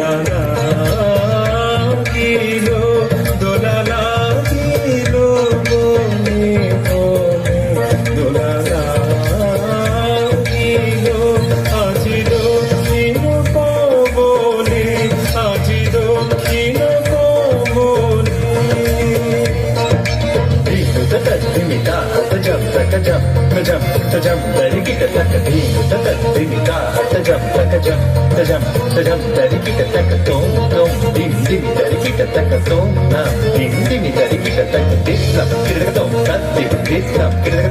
দোলা লাগিল দোলা লাগিল বনে বনে দোলা লাগিল আজি দক্ষিণ পবনে আজি দক্ষিণ পবনে ধিমিতা তজম তজম তজম তজম দরিকিট তক ধিমিতা তজম তজম তজম তজম দরিকিট তক তোম তোম ধিম ধিম দরিকিট তক তোম না ধিম ধিম দরিকিট তক দিসম কিরক তোম kat dim disam kirak